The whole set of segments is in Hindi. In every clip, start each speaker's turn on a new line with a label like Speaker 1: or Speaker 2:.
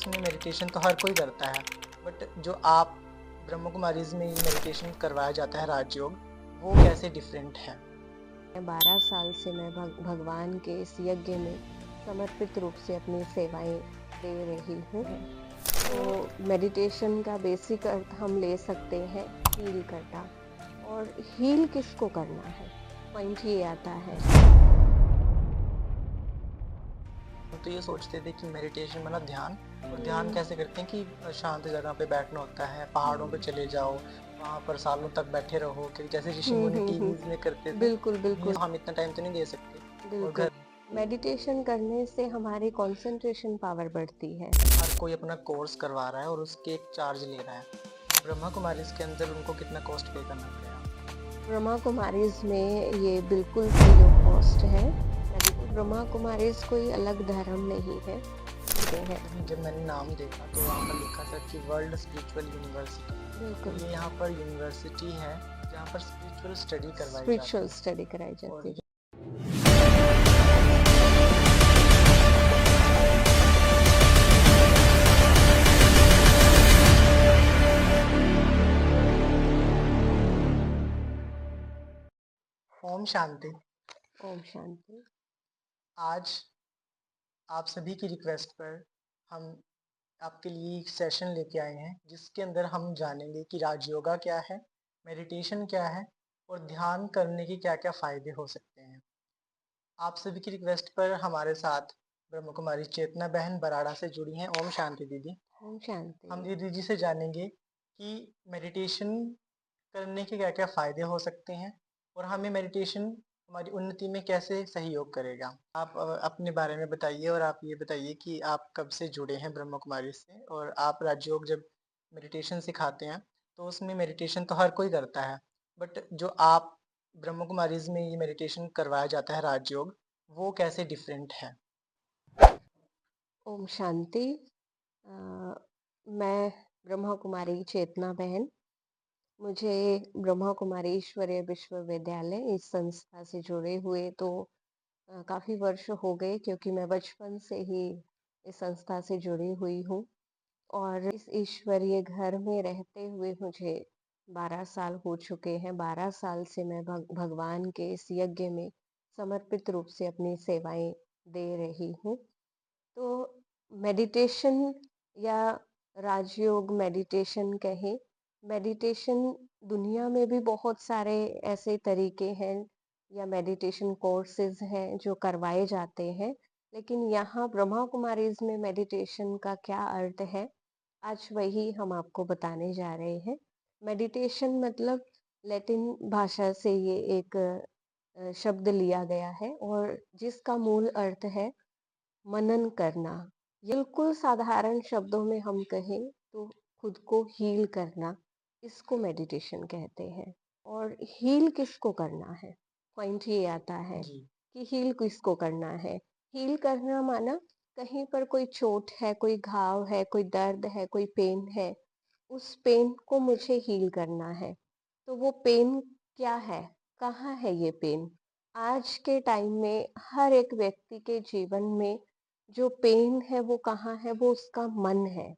Speaker 1: में मेडिटेशन तो हर कोई करता है, बट जो आप ब्रह्म कुमारीज़ में ये मेडिटेशन करवाया जाता है राजयोग, वो कैसे डिफरेंट है?
Speaker 2: 12 साल से मैं भगवान के इस यज्ञ में समर्पित रूप से अपनी सेवाएं दे रही हूँ। तो मेडिटेशन का बेसिक अर्थ हम ले सकते हैं हील करना। और हील किसको करना है, पॉइंट ये आता है।
Speaker 1: हम तो ये सोचते थे कि मेडिटेशन मतलब ध्यान, और ध्यान
Speaker 2: हम्म,
Speaker 1: कैसे करते हैं कि शांत जगह पे बैठना होता है, पहाड़ों पे
Speaker 2: हम्म,
Speaker 1: चले जाओ, वहाँ पर सालों तक बैठे रहो, कि जैसे ऋषि मुनि टीवीज़ में करते थे,
Speaker 2: बिल्कुल
Speaker 1: ये
Speaker 2: बिल्कुल
Speaker 1: हम इतना टाइम तो नहीं दे सकते और
Speaker 2: बिल्कुल।
Speaker 1: घर
Speaker 2: मेडिटेशन करने से हमारी कंसंट्रेशन पावर बढ़ती है।
Speaker 1: हर कोई अपना कोर्स करवा रहा है और उसके एक चार्ज ले रहा है। ब्रह्मा कुमारीज़ के अंदर उनको कितना कॉस्ट पे करना पड़ेगा?
Speaker 2: ब्रह्मा कुमारीज में ये बिल्कुल फ्री ऑफ कॉस्ट है। ब्रह्मा कुमारीज कोई अलग धर्म नहीं है, ये है।
Speaker 1: लेकिन जब मैंने नाम देखा तो वहाँ पर लिखा था कि वर्ल्ड स्पिरिचुअल यूनिवर्सिटी।
Speaker 2: बिल्कुल
Speaker 1: तो ये यहाँ पर यूनिवर्सिटी है जहाँ पर स्पिरिचुअल स्टडी करवाई
Speaker 2: स्पिरिचुअल
Speaker 1: जाती
Speaker 2: स्टडी कराई
Speaker 1: है।
Speaker 2: जाती
Speaker 1: और
Speaker 2: है।
Speaker 1: ओम शांति।
Speaker 2: ओम शांति।
Speaker 1: आज आप सभी की रिक्वेस्ट पर हम आपके लिए एक सेशन लेके आए हैं जिसके अंदर हम जानेंगे कि राजयोगा क्या है, मेडिटेशन क्या है और ध्यान करने के क्या क्या फायदे हो सकते हैं। आप सभी की रिक्वेस्ट पर हमारे साथ ब्रह्म कुमारी चेतना बहन बराड़ा से जुड़ी हैं। ओम शांति दीदी।
Speaker 2: ओम शांति।
Speaker 1: हम दीदी जी से जानेंगे कि मेडिटेशन करने के क्या क्या फायदे हो सकते हैं और हमें मेडिटेशन हमारी उन्नति में कैसे सहयोग करेगा। आप अपने बारे में बताइए और आप ये बताइए कि आप कब से जुड़े हैं ब्रह्म कुमारी से, और आप राजयोग जब मेडिटेशन सिखाते हैं तो उसमें मेडिटेशन तो हर कोई करता है, बट जो आप ब्रह्म कुमारीज में ये मेडिटेशन करवाया जाता है राजयोग, वो कैसे डिफरेंट है?
Speaker 2: ओम शांति। अ, मैं ब्रह्मा कुमारी चेतना बहन, मुझे ब्रह्मा कुमारी ईश्वरीय विश्वविद्यालय इस संस्था से जुड़े हुए तो काफी वर्ष हो गए, क्योंकि मैं बचपन से ही इस संस्था से जुड़ी हुई हूँ। और इस ईश्वरीय घर में रहते हुए मुझे 12 साल हो चुके हैं। 12 साल से मैं भगवान के इस यज्ञ में समर्पित रूप से अपनी सेवाएं दे रही हूँ। तो मेडिटेशन या राजयोग मेडिटेशन कहें, मेडिटेशन दुनिया में भी बहुत सारे ऐसे तरीके हैं या मेडिटेशन कोर्सेज हैं जो करवाए जाते हैं। लेकिन यहाँ ब्रह्मा कुमारीज में मेडिटेशन का क्या अर्थ है, आज वही हम आपको बताने जा रहे हैं। मेडिटेशन मतलब लैटिन भाषा से ये एक शब्द लिया गया है और जिसका मूल अर्थ है मनन करना। बिल्कुल साधारण शब्दों में हम कहें तो खुद को हील करना, इसको मेडिटेशन कहते हैं। और हील किसको करना है, पॉइंट ये आता है
Speaker 1: जी।
Speaker 2: कि हील किसको करना है। हील करना माना कहीं पर कोई चोट है, कोई घाव है, कोई दर्द है, कोई पेन है, उस पेन को मुझे हील करना है। तो वो पेन क्या है, कहाँ है ये पेन? आज के टाइम में हर एक व्यक्ति के जीवन में जो पेन है वो कहाँ है, वो उसका मन है।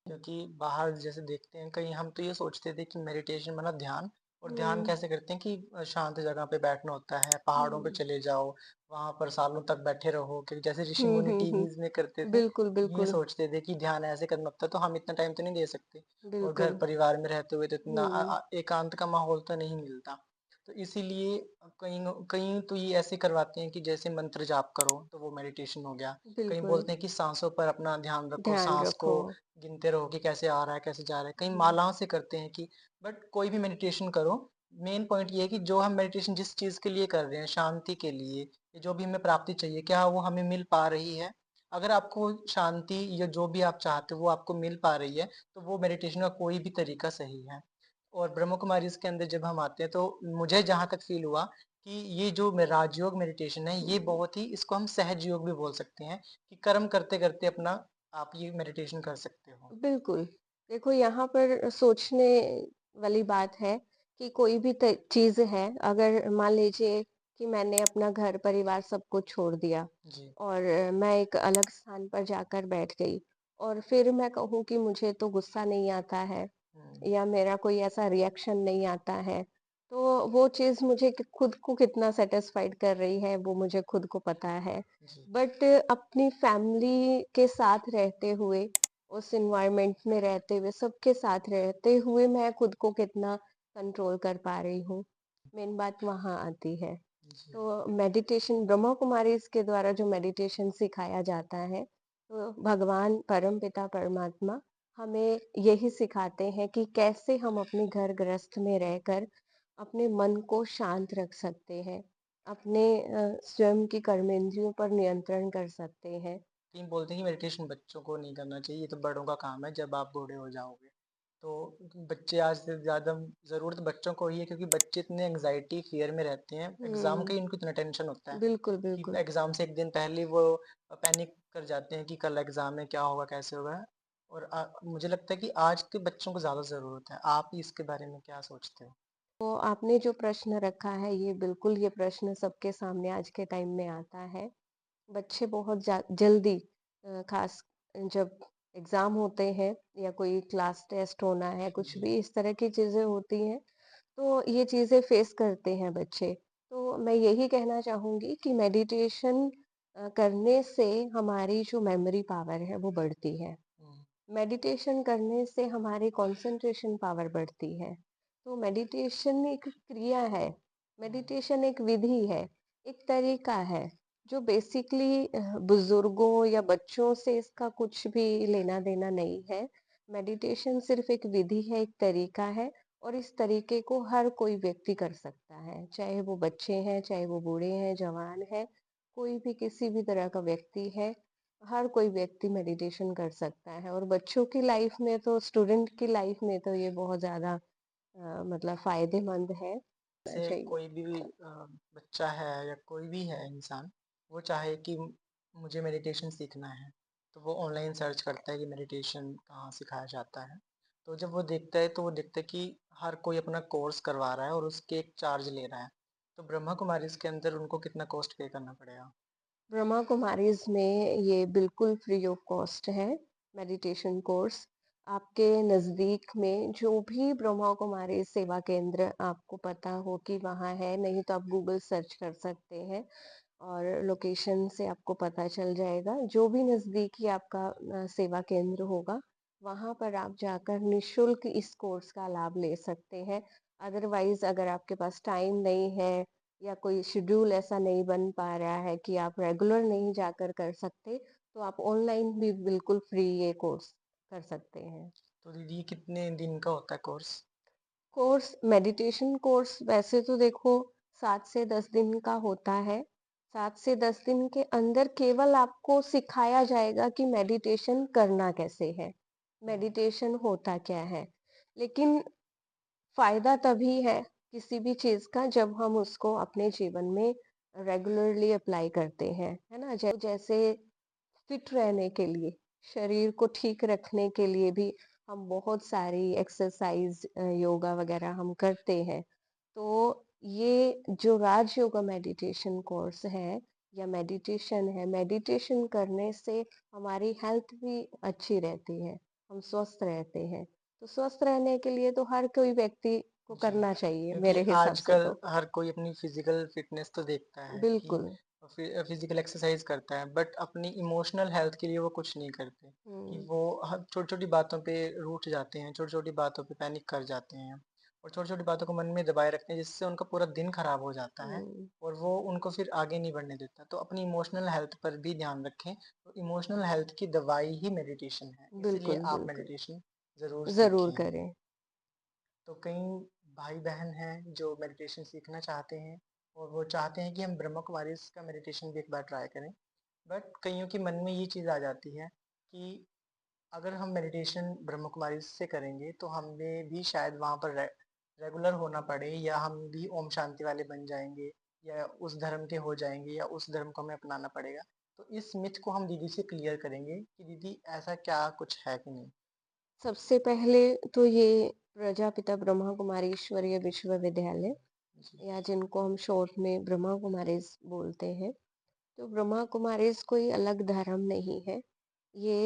Speaker 1: क्योंकि बाहर जैसे देखते हैं कहीं, हम तो ये सोचते थे कि मेडिटेशन मतलब ध्यान, और ध्यान
Speaker 2: हम्म,
Speaker 1: कैसे करते हैं कि शांत जगह पे बैठना होता है, पहाड़ों पे
Speaker 2: हम्म,
Speaker 1: चले जाओ, वहां पर सालों तक बैठे रहो, कि जैसे ऋषि मुनि टीवीज में करते थे।
Speaker 2: बिल्कुल
Speaker 1: ये
Speaker 2: बिल्कुल
Speaker 1: सोचते थे कि ध्यान ऐसे करना होता है, तो हम इतना टाइम तो नहीं दे सकते और घर
Speaker 2: बिल्कुल।
Speaker 1: परिवार में रहते हुए तो इतना
Speaker 2: हम्म,
Speaker 1: एकांत का माहौल तो नहीं मिलता। तो इसीलिए कहीं कहीं तो ये ऐसे करवाते हैं कि जैसे मंत्र जाप करो तो वो मेडिटेशन हो गया। कहीं
Speaker 2: बिल्कुल।
Speaker 1: बोलते हैं कि सांसों पर अपना ध्यान रखो,
Speaker 2: ध्यान
Speaker 1: सांस को
Speaker 2: रखो।
Speaker 1: गिनते रहो कि कैसे आ रहा है कैसे जा रहा है। कहीं
Speaker 2: हम्म,
Speaker 1: मालाओं से करते हैं कि, बट कोई भी मेडिटेशन करो, मेन पॉइंट ये है कि जो हम मेडिटेशन जिस चीज के लिए कर रहे हैं, शांति के लिए, या जो भी हमें प्राप्ति चाहिए, क्या वो हमें मिल पा रही है? अगर आपको शांति या जो भी आप चाहते हो वो आपको मिल पा रही है, तो वो मेडिटेशन का कोई भी तरीका सही है। और ब्रह्म कुमारी के अंदर जब हम आते हैं तो मुझे जहाँ तक फील हुआ कि ये जो राजयोग मेडिटेशन है, ये
Speaker 2: हम्म,
Speaker 1: बहुत ही, इसको हम सहज योग भी बोल सकते हैं, कि कर्म करते करते अपना आप ये मेडिटेशन कर सकते हो।
Speaker 2: बिल्कुल। देखो यहाँ पर सोचने वाली बात है कि कोई भी चीज है, अगर मान लीजिए कि मैंने अपना घर परिवार सबको छोड़ दिया
Speaker 1: जी।
Speaker 2: और मैं एक अलग स्थान पर जाकर बैठ गई और फिर मैं कहूँ कि मुझे तो गुस्सा नहीं आता है
Speaker 1: हुँ,
Speaker 2: या मेरा कोई ऐसा रिएक्शन नहीं आता है, तो वो चीज़ मुझे खुद को कितना सेटिस्फाइड कर रही है वो मुझे खुद को पता है।
Speaker 1: जी।
Speaker 2: बट अपनी फैमिली के साथ रहते हुए, उस एनवायरनमेंट में रहते हुए, सबके साथ रहते हुए मैं खुद को कितना कंट्रोल कर पा रही हूँ, मेन बात वहाँ आती है।
Speaker 1: जी,
Speaker 2: तो मेडिटेशन ब्रह्मा कुमारीज़ के द्वारा जो मेडिटेशन सिखाया जाता है, तो भगवान परमपिता परमात्मा हमें यही सिखाते हैं कि कैसे हम अपने घर गृहस्थ में रहकर अपने मन को शांत रख सकते हैं, अपने स्वयं की कर्मेंद्रियों पर नियंत्रण कर सकते हैं।
Speaker 1: कई बोलते हैं कि मेडिटेशन बच्चों को नहीं करना चाहिए, ये तो बड़ों का काम है जब आप बूढ़े हो जाओगे। तो बच्चे आज से ज़्यादा ज़रूरत बच्चों को ही है क्योंकि बच्चे इतने एंग्ज़ायटी, फ़ियर में रहते हैं, एग्ज़ाम का
Speaker 2: हुँ,
Speaker 1: ही उनको इतना टेंशन होता है
Speaker 2: बिल्कुल,
Speaker 1: कि
Speaker 2: बिल्कुल।
Speaker 1: एग्ज़ाम से 1 दिन पहले वो पैनिक कर जाते हैं कि कल एग्ज़ाम है, क्या होगा, कैसे होगा? और मुझे लगता है कि आज के बच्चों को ज़्यादा ज़रूरत है। आप इसके बारे में क्या सोचते हो?
Speaker 2: तो आपने जो प्रश्न रखा है, ये बिल्कुल ये प्रश्न सबके सामने आज के टाइम में आता है। बच्चे बहुत जल्दी खास जब एग्जाम होते हैं या कोई क्लास टेस्ट होना है, कुछ
Speaker 1: जी।
Speaker 2: भी इस तरह की चीजें होती हैं, तो ये चीजें फेस करते हैं बच्चे। तो मैं यही कहना चाहूंगी कि मेडिटेशन करने से हमारी जो मेमोरी पावर है वो बढ़ती है।
Speaker 1: हुँ,
Speaker 2: मेडिटेशन करने से हमारी कंसंट्रेशन पावर बढ़ती है। तो मेडिटेशन एक क्रिया है,
Speaker 1: हुँ,
Speaker 2: मेडिटेशन एक विधि है, एक तरीका है, जो बेसिकली बुजुर्गों या बच्चों से इसका कुछ भी लेना-देना नहीं है। मेडिटेशन सिर्फ एक विधि है, एक तरीका है और इस तरीके को हर कोई व्यक्ति कर सकता है। चाहे वो बच्चे हैं, चाहे वो बूढ़े हैं, जवान हैं, कोई भी किसी भी तरह का व्यक्ति है, हर कोई व्यक्ति मेडिटेशन कर सकता है और बच्चों की लाइफ में तो स्टूडेंट की लाइफ में तो ये बहुत ज़्यादा मतलब फ़ायदेमंद है, होना
Speaker 1: जैसे
Speaker 2: चाहिए।
Speaker 1: कोई भी बच्चा है या कोई भी है इंसान, वो चाहे कि मुझे मेडिटेशन सीखना है, तो वो ऑनलाइन सर्च करता है कि मेडिटेशन कहाँ सिखाया जाता है। तो जब वो देखता है तो वो देखता है कि हर कोई अपना कोर्स करवा रहा है और उसके एक चार्ज ले रहा है। तो ब्रह्मा कुमारीज़ के अंदर उनको कितना कॉस्ट पे करना पड़ेगा?
Speaker 2: ब्रह्मा कुमारीज़ में ये बिल्कुल फ्री ऑफ कॉस्ट है, मेडिटेशन कोर्स। आपके नज़दीक में जो भी ब्रह्मा कुमारीज़ सेवा केंद्र आपको पता हो कि वहाँ है, नहीं तो आप गूगल सर्च कर सकते हैं और लोकेशन से आपको पता चल जाएगा। जो भी नज़दीकी आपका सेवा केंद्र होगा, वहाँ पर आप जाकर निःशुल्क इस कोर्स का लाभ ले सकते हैं। अदरवाइज़ अगर आपके पास टाइम नहीं है या कोई शेड्यूल ऐसा नहीं बन पा रहा है कि आप रेगुलर नहीं जाकर कर सकते, तो आप ऑनलाइन भी बिल्कुल फ्री ये कोर्स कर सकते हैं।
Speaker 1: तो दीदी ये कितने दिन का होता है कोर्स?
Speaker 2: कोर्स मेडिटेशन कोर्स वैसे तो देखो 7 से 10 दिन का होता है। 7 से 10 दिन के अंदर केवल आपको सिखाया जाएगा कि मेडिटेशन करना कैसे है,
Speaker 1: हुँ,
Speaker 2: मेडिटेशन होता क्या है। लेकिन फ़ायदा तभी है किसी भी चीज़ का जब हम उसको अपने जीवन में रेगुलरली अप्लाई करते हैं, है ना? जैसे फिट रहने के लिए, शरीर को ठीक रखने के लिए भी हम बहुत सारी एक्सरसाइज़ योगा वगैरह हम करते हैं। तो ये जो राज योगा मेडिटेशन कोर्स है या मेडिटेशन है, मेडिटेशन करने से हमारी हेल्थ भी अच्छी रहती है, हम स्वस्थ रहते हैं। तो स्वस्थ रहने के लिए तो हर कोई व्यक्ति को
Speaker 1: जी।
Speaker 2: करना चाहिए
Speaker 1: क्योंकि
Speaker 2: मेरे हिसाब से
Speaker 1: आजकल
Speaker 2: तो।
Speaker 1: हर कोई अपनी फिज़िकल फ़िटनेस तो देखता है कि
Speaker 2: बिल्कुल।
Speaker 1: फिज़िकल एक्सरसाइज़ करता है, बट अपनी इमोशनल हेल्थ के लिए वो कुछ नहीं करते, कि
Speaker 2: हुँ,
Speaker 1: वो हर छोटी-छोटी बातों पे रूठ जाते हैं, छोटी-छोटी बातों पे पैनिक कर जाते हैं और छोटी-छोटी बातों को मन में दबाए रखते हैं, जिससे उनका पूरा दिन खराब हो जाता है
Speaker 2: हुँ।
Speaker 1: और वो उनको फिर आगे नहीं बढ़ने देता। तो अपनी इमोशनल हेल्थ पर भी ध्यान रखें, तो इमोशनल हेल्थ की दवाई ही मेडिटेशन है, इसीलिए
Speaker 2: बिल्कुल,
Speaker 1: आप
Speaker 2: बिल्कुल।
Speaker 1: मेडिटेशन ज़रूर
Speaker 2: ज़रूर
Speaker 1: सीखें।
Speaker 2: करें।
Speaker 1: तो कई भाई-बहन हैं जो मेडिटेशन सीखना चाहते हैं और वो चाहते हैं कि हम ब्रह्मा कुमारीज़ का मेडिटेशन भी एक बार ट्राई करें। बट कइयों के मन में ये चीज़ आ जाती है कि अगर हम मेडिटेशन ब्रह्मा कुमारीज़ से करेंगे तो हमें भी शायद वहाँ पर रेगुलर होना पड़े या हम भी ओम शांति वाले बन जाएँगे या उस धर्म के हो जाएँगे या उस धर्म को हमें अपनाना पड़ेगा। तो इस मिथ को हम दीदी से क्लियर करेंगे कि दीदी ऐसा क्या कुछ है कि नहीं?
Speaker 2: सबसे पहले तो ये प्रजापिता ब्रह्मा कुमारी ईश्वरीय विश्वविद्यालय
Speaker 1: जी।
Speaker 2: या जिनको हम शॉर्ट में ब्रह्मा कुमारीज़ बोलते हैं, तो ब्रह्मा कुमारीज़ कोई अलग धर्म नहीं है। ये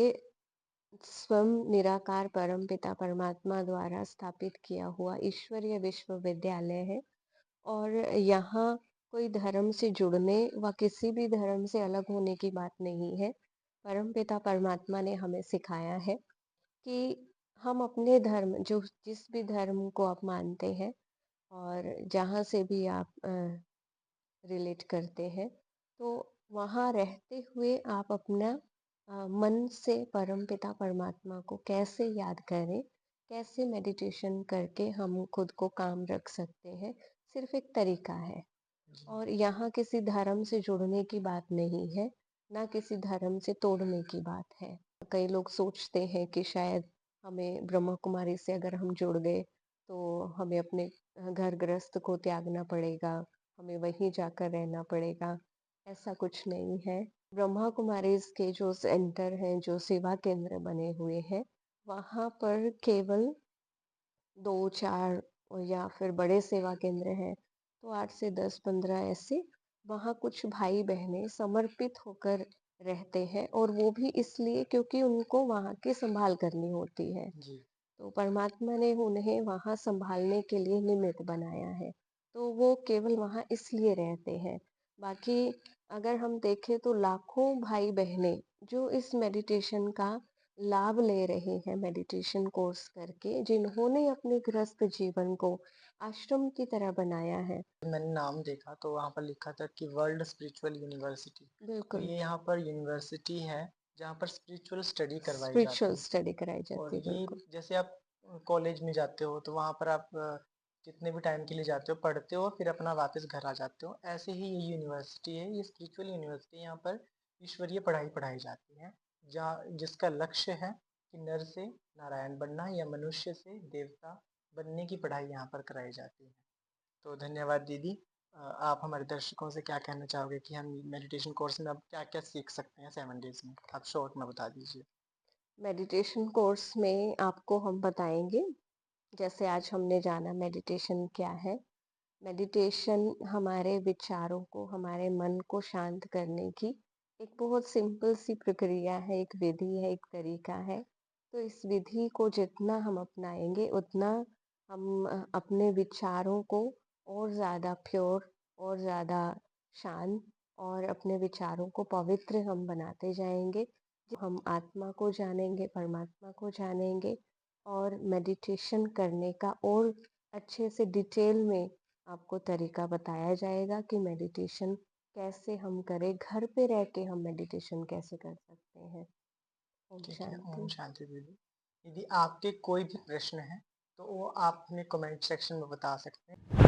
Speaker 2: स्वयं निराकार परमपिता परमात्मा द्वारा स्थापित किया हुआ ईश्वरीय विश्वविद्यालय है और यहाँ कोई धर्म से जुड़ने व किसी भी धर्म से अलग होने की बात नहीं है। परमपिता परमात्मा ने हमें सिखाया है कि हम अपने धर्म जो जिस भी धर्म को आप मानते हैं और जहाँ से भी आप रिलेट करते हैं, तो वहाँ रहते हुए आप अपना मन से परमपिता परमात्मा को कैसे याद करें, कैसे मेडिटेशन करके हम खुद को काम रख सकते हैं, सिर्फ़ एक तरीका है।
Speaker 1: जी,
Speaker 2: और यहाँ किसी धर्म से जुड़ने की बात नहीं है, ना किसी धर्म से तोड़ने की बात है। कई लोग सोचते हैं कि शायद हमें ब्रह्मा कुमारी से अगर हम जुड़ गए, तो हमें अपने घर गृहस्थ को त्यागना पड़ेगा, हमें वहीं जाकर रहना पड़ेगा, ऐसा कुछ नहीं है। ब्रह्मा कुमारीज़ के जो सेंटर हैं, जो सेवा केंद्र बने हुए हैं, वहाँ पर केवल 2-4 या फिर बड़े सेवा केंद्र हैं, तो 8 से 10-15 ऐसे वहाँ कुछ भाई-बहनें समर्पित होकर रहते हैं और वो भी इसलिए क्योंकि उनको वहाँ की संभाल करनी होती है।
Speaker 1: जी,
Speaker 2: तो परमात्मा ने उन्हें वहाँ सँभालने के लिए निमित्त बनाया है, तो वो केवल वहाँ इसलिए रहते हैं। बाकी अगर हम देखें तो लाखों भाई-बहनें जो इस मेडिटेशन का लाभ ले रहे हैं मेडिटेशन कोर्स करके, जिन्होंने अपने गृहस्थ जीवन को आश्रम की तरह बनाया है।
Speaker 1: मैंने नाम देखा तो वहाँ पर लिखा था कि वर्ल्ड स्पिरिचुअल यूनिवर्सिटी। तो
Speaker 2: बिल्कुल,
Speaker 1: ये यहाँ पर यूनिवर्सिटी है जहाँ पर स्पिरिचुअल स्टडी करवाई
Speaker 2: स्पिरिचुअल
Speaker 1: जाती है।
Speaker 2: स्टडी कराई
Speaker 1: और
Speaker 2: जाती है,
Speaker 1: ये
Speaker 2: बिल्कुल।
Speaker 1: जैसे आप कॉलेज में जाते हो तो वहाँ पर आप जितने भी टाइम के लिए जाते हो पढ़ते हो फिर अपना वापस घर आ जाते हो, ऐसे ही ये यूनिवर्सिटी है, ये स्पिरिचुअल यूनिवर्सिटी। यहाँ पर ईश्वरीय पढ़ाई पढ़ाई जाती है जहाँ जिसका लक्ष्य है कि नर से नारायण बनना या मनुष्य से देवता बनने की पढ़ाई यहाँ पर कराई जाती है। तो धन्यवाद दीदी। आप हमारे दर्शकों से क्या कहना चाहोगे कि हम मेडिटेशन कोर्स में अब क्या क्या सीख सकते हैं 7 डेज में? आप शॉर्ट में बता दीजिए।
Speaker 2: मेडिटेशन कोर्स में आपको हम बताएँगे, जैसे आज हमने जाना मेडिटेशन क्या है। मेडिटेशन हमारे विचारों को, हमारे मन को शांत करने की एक बहुत सिंपल सी प्रक्रिया है, एक विधि है, एक तरीका है। तो इस विधि को जितना हम अपनाएँगे, उतना हम अपने विचारों को और ज़्यादा प्योर और ज़्यादा शांत और अपने विचारों को पवित्र हम बनाते जाएँगे। हम आत्मा को जानेंगे, परमात्मा को जानेंगे और मेडिटेशन करने का और अच्छे से डिटेल में आपको तरीका बताया जाएगा कि मेडिटेशन कैसे हम करें, घर पे रह के हम मेडिटेशन कैसे कर सकते हैं। ओम
Speaker 1: ठीक है, ओम
Speaker 2: शांति।
Speaker 1: शांति दीदी। यदि आपके कोई भी प्रश्न है तो वो आप हमें कमेंट सेक्शन में बता सकते हैं।